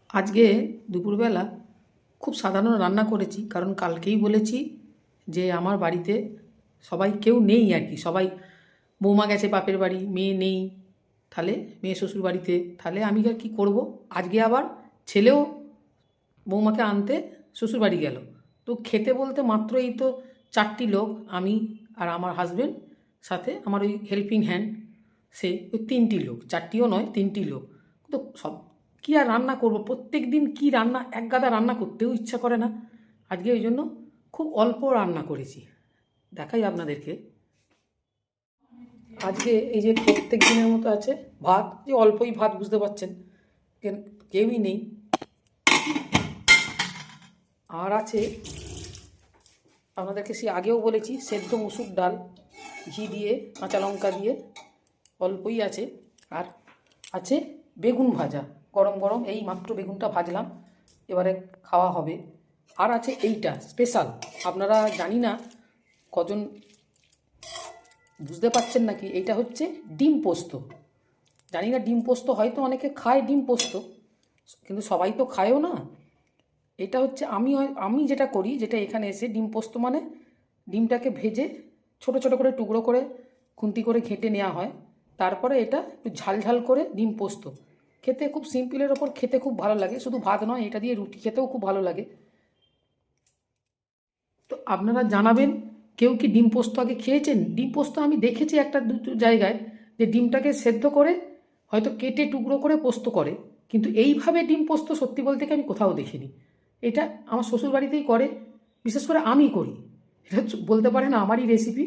আজকে দুপুরবেলা খুব সাধারণ রান্না করেছি, কারণ কালকেই বলেছি যে আমার বাড়িতে সবাই কেউ নেই আর কি। সবাই বৌমা গেছে বাপের বাড়ি, মেয়ে নেই, তাহলে মেয়ে শ্বশুর বাড়িতে, তাহলে আমি আর কী করব। আজকে আবার ছেলেও বৌমাকে আনতে শ্বশুর বাড়ি গেল। তো খেতে বলতে মাত্র এই তো 4টি লোক, আমি আর আমার হাজবেন্ড, সাথে আমার ওই হেল্পিং হ্যান্ড, সে ওই 3টি লোক, 4টিও নয় 3টি লোক। তো সব কী আর রান্না করব, প্রত্যেক দিন কী রান্না, এক গাদা রান্না করতেও ইচ্ছা করে না। আজকে ওই জন্য খুব অল্প রান্না করেছি, দেখাই আপনাদেরকে। আজকে এই যে প্রত্যেক দিনের মতো আছে ভাত, যে অল্পই ভাত, বুঝতে পারছেন কেউই নেই। আর আছে, আপনাদেরকে সে আগেও বলেছি, সেদ্ধ মুসুর ডাল, ঘি দিয়ে কাঁচা লঙ্কা দিয়ে, অল্পই আছে। আর আছে বেগুন ভাজা, গরম গরম এই মাত্র বেগুনটা ভাজলাম, এবারে খাওয়া হবে। আর আছে এইটা স্পেশাল, আপনারা জানি না কজন বুঝতে পারছেন নাকি, এইটা হচ্ছে ডিম পোস্ত। জানি না ডিম পোস্ত হয়তো অনেকে খায় ডিম পোস্ত, কিন্তু সবাই তো খায়ও না। এটা হচ্ছে আমি যেটা করি, যেটা এখানে এসে ডিম পোস্ত মানে ডিমটাকে ভেজে ছোট ছোট করে টুকরো করে খুন্তি করে ঘেঁটে নেওয়া হয়, তারপরে এটা একটু ঝাল ঝাল করে ডিম পোস্ত খেতে খুব সিম্পলের ওপর খেতে খুব ভালো লাগে। শুধু ভাত নয়, এটা দিয়ে রুটি খেতেও খুব ভালো লাগে। তো আপনারা জানাবেন, কেউ কি ডিম পোস্ত আগে খেয়েছেন? ডিম পোস্ত আমি দেখেছি একটা দুটো জায়গায়, যে ডিমটাকে সেদ্ধ করে হয়তো কেটে টুকরো করে পোস্ত করে, কিন্তু এইভাবে ডিম পোস্ত সত্যি বলতে কি আমি কোথাও দেখিনি। এটা আমার শ্বশুর বাড়িতেই করে, বিশেষ করে আমি করি। এটা বলতে পারেন আমারই রেসিপি।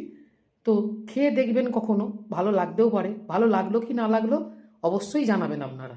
তো খেয়ে দেখবেন কখনো, ভালো লাগতেও পারে। ভালো লাগলো কি না লাগলো অবশ্যই জানাবেন আপনারা।